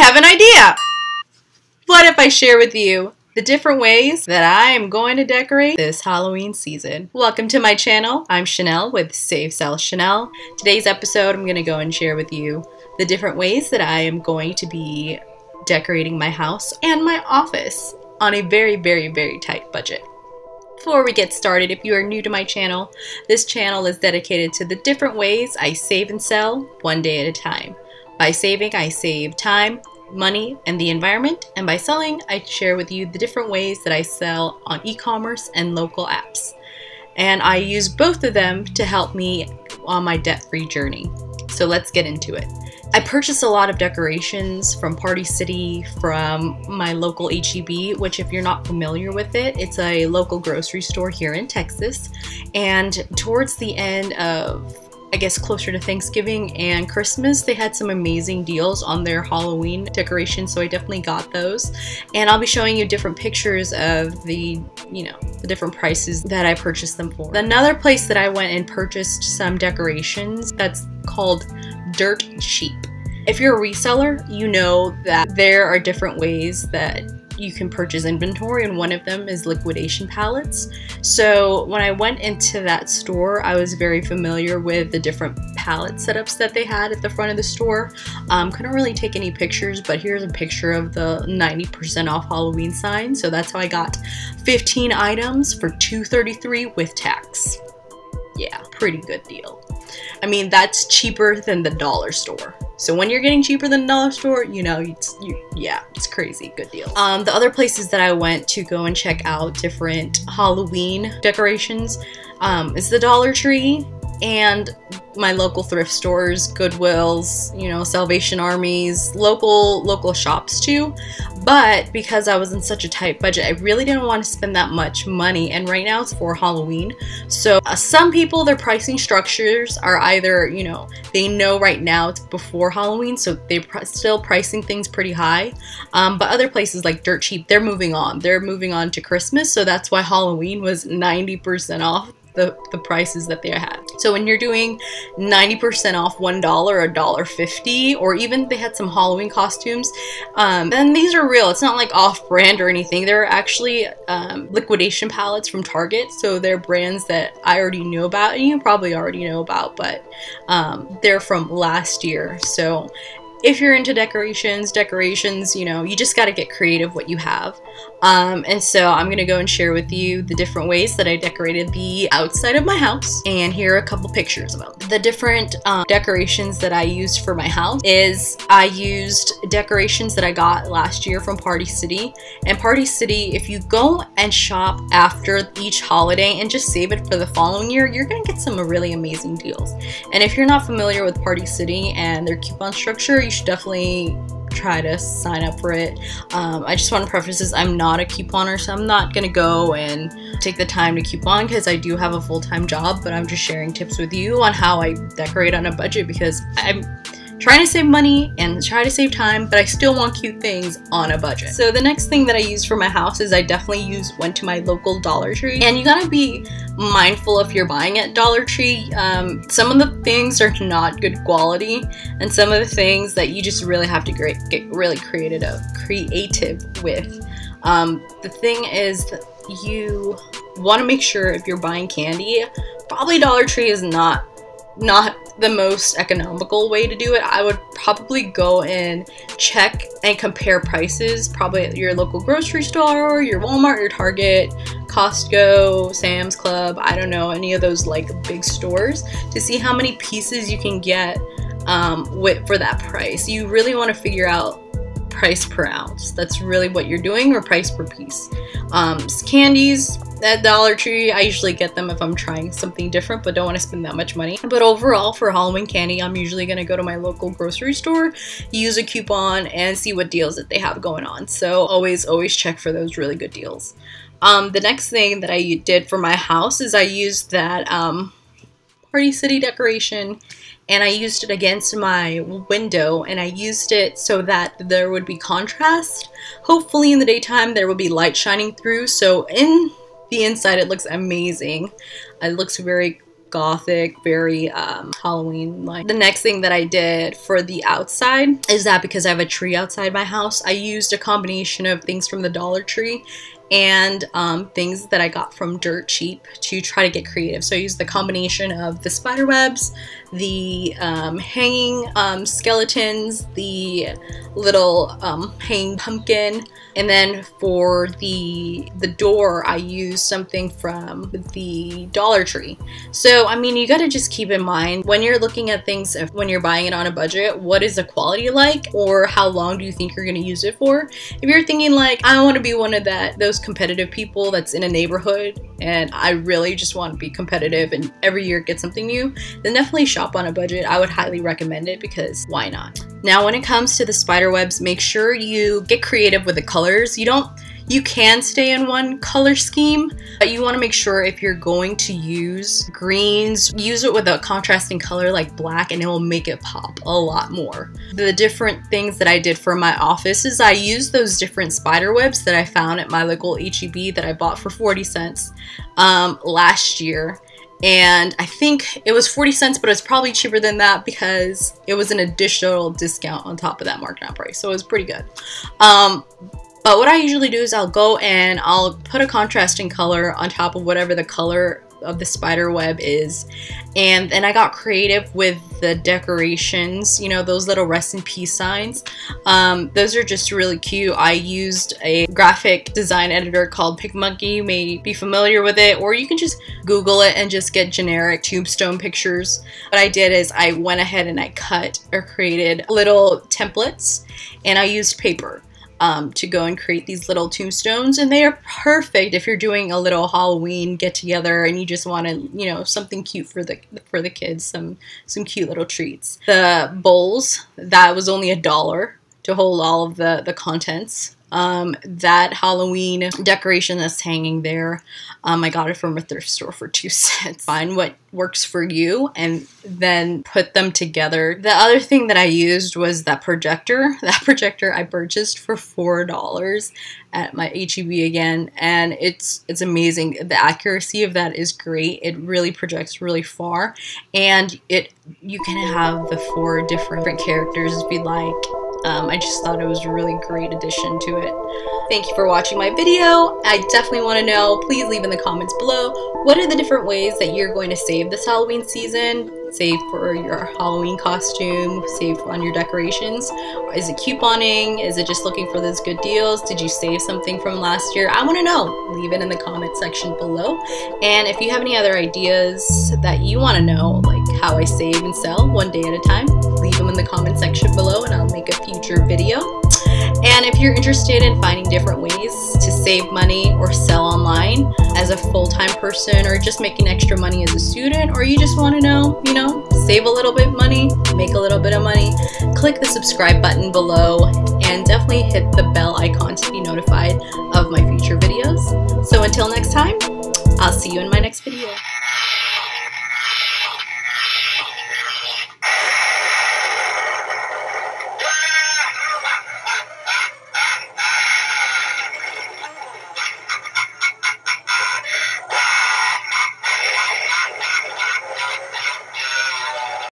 have an idea! What if I share with you the different ways that I am going to decorate this Halloween season? Welcome to my channel. I'm Shenel with save.sell.shenel. Today's episode, I'm going to go and share with you the different ways that I am going to be decorating my house and my office on a very, very, very tight budget. Before we get started, if you are new to my channel, this channel is dedicated to the different ways I save and sell one day at a time. By saving, I save time, money, and the environment, and by selling, I share with you the different ways that I sell on e-commerce and local apps. And I use both of them to help me on my debt-free journey. So let's get into it. I purchased a lot of decorations from Party City, from my local HEB, which if you're not familiar with it, it's a local grocery store here in Texas. And towards the end of, I guess, closer to Thanksgiving and Christmas, they had some amazing deals on their Halloween decorations, so I definitely got those. And I'll be showing you different pictures of the different prices that I purchased them for. Another place that I went and purchased some decorations, that's called Dirt Cheap. If you're a reseller, you know that there are different ways that you can purchase inventory, and one of them is liquidation pallets. So when I went into that store, I was very familiar with the different pallet setups that they had at the front of the store. Couldn't really take any pictures, but here's a picture of the 90% off Halloween sign. So that's how I got 15 items for $2.33 with tax. Yeah, pretty good deal. I mean, that's cheaper than the dollar store. So when you're getting cheaper than the dollar store, you know, yeah, it's crazy. Good deal. The other places that I went to go and check out different Halloween decorations is the Dollar Tree and my local thrift stores, Goodwills, you know, Salvation Armies, local shops too. But because I was in such a tight budget, I really didn't want to spend that much money, and right now it's for Halloween. So some people, their pricing structures are either, you know, they know right now it's before Halloween, so they're still pricing things pretty high. But other places like Dirt Cheap, they're moving on. They're moving on to Christmas, so that's why Halloween was 90% off the prices that they had. So when you're doing 90% off $1 or $1.50, or even they had some Halloween costumes, and these are real. It's not like off-brand or anything. They're actually liquidation palettes from Target, so they're brands that I already knew about, and you probably already know about, but they're from last year. So if you're into decorations, you know, you just got to get creative what you have. And so I'm going to go and share with you the different ways that I decorated the outside of my house. And here are a couple pictures of them. The different decorations that I used for my house is I used decorations that I got last year from Party City. And Party City, if you go and shop after each holiday and just save it for the following year, you're going to get some really amazing deals. And if you're not familiar with Party City and their coupon structure, you should definitely try to sign up for it. I just want to preface this, I'm not a couponer, so I'm not gonna go and take the time to coupon because I do have a full-time job, but I'm just sharing tips with you on how I decorate on a budget, because I'm trying to save money and try to save time, but I still want cute things on a budget. So the next thing that I used for my house is I definitely went to my local Dollar Tree. And you gotta be mindful if you're buying at Dollar Tree. Some of the things are not good quality, and some of the things that you just really have to get really creative with. The thing is that you want to make sure if you're buying candy, probably Dollar Tree is not the most economical way to do it. I would probably go and check and compare prices, probably at your local grocery store, your Walmart, your Target, Costco, Sam's Club, I don't know, any of those like big stores, to see how many pieces you can get for that price. You really want to figure out price per ounce. That's really what you're doing, or price per piece. Candies at Dollar Tree, I usually get them if I'm trying something different but don't want to spend that much money. But overall, for Halloween candy, I'm usually going to go to my local grocery store, use a coupon, and see what deals that they have going on. So always check for those really good deals. The next thing that I did for my house is I used that Party City decoration, and I used it against my window, and I used it so that there would be contrast. Hopefully in the daytime there will be light shining through, so in the inside it looks amazing. It looks very gothic, very Halloween like. The next thing that I did for the outside is that because I have a tree outside my house, I used a combination of things from the Dollar Tree and things that I got from Dirt Cheap to try to get creative. So I used the combination of the spider webs, the hanging skeletons, the little hanging pumpkin, and then for the door I used something from the Dollar Tree. So I mean, you gotta just keep in mind when you're looking at things, when you're buying it on a budget, what is the quality like, or how long do you think you're gonna use it for? If you're thinking like, I want to be one of those competitive people that's in a neighborhood and I really just want to be competitive and every year get something new, then definitely shop on a budget. I would highly recommend it because why not? Now when it comes to the spider webs, make sure you get creative with the colors. You can stay in one color scheme, but you want to make sure if you're going to use greens, use it with a contrasting color like black, and it will make it pop a lot more. The different things that I did for my office is I used those different spider webs that I found at my local HEB that I bought for 40 cents last year. And I think it was 40 cents, but it's probably cheaper than that because it was an additional discount on top of that marked down price. So it was pretty good. But what I usually do is I'll go and I'll put a contrasting color on top of whatever the color of the spider web is. And then I got creative with the decorations, you know, those little rest in peace signs. Those are just really cute. I used a graphic design editor called PicMonkey. You may be familiar with it, or you can just Google it and just get generic tombstone pictures. What I did is I went ahead and I cut or created little templates, and I used paper to go and create these little tombstones, and they are perfect if you're doing a little Halloween get together and you just want to, you know, something cute for the kids, some cute little treats. The bowls, that was only $1 to hold all of the contents. That Halloween decoration that's hanging there, I got it from a thrift store for 2 cents. Find what works for you and then put them together. The other thing that I used was that projector. That projector I purchased for $4 at my HEB again, and it's amazing. The accuracy of that is great. It really projects really far, and you can have the 4 different characters if you'd like. I just thought it was a really great addition to it. Thank you for watching my video. I definitely want to know, please leave in the comments below, what are the different ways that you're going to save this Halloween season? Save for your Halloween costume, save on your decorations. Is it couponing? Is it just looking for those good deals? Did you save something from last year? I want to know. Leave it in the comment section below. And if you have any other ideas that you want to know, like how I save and sell one day at a time, leave them in the comment section below and I'll make a future video. And if you're interested in finding different ways to save money or sell online as a full-time person, or just making extra money as a student, or you just want to know, you know, save a little bit of money, make a little bit of money, click the subscribe button below and definitely hit the bell icon to be notified of my future videos. So until next time, I'll see you in my next video.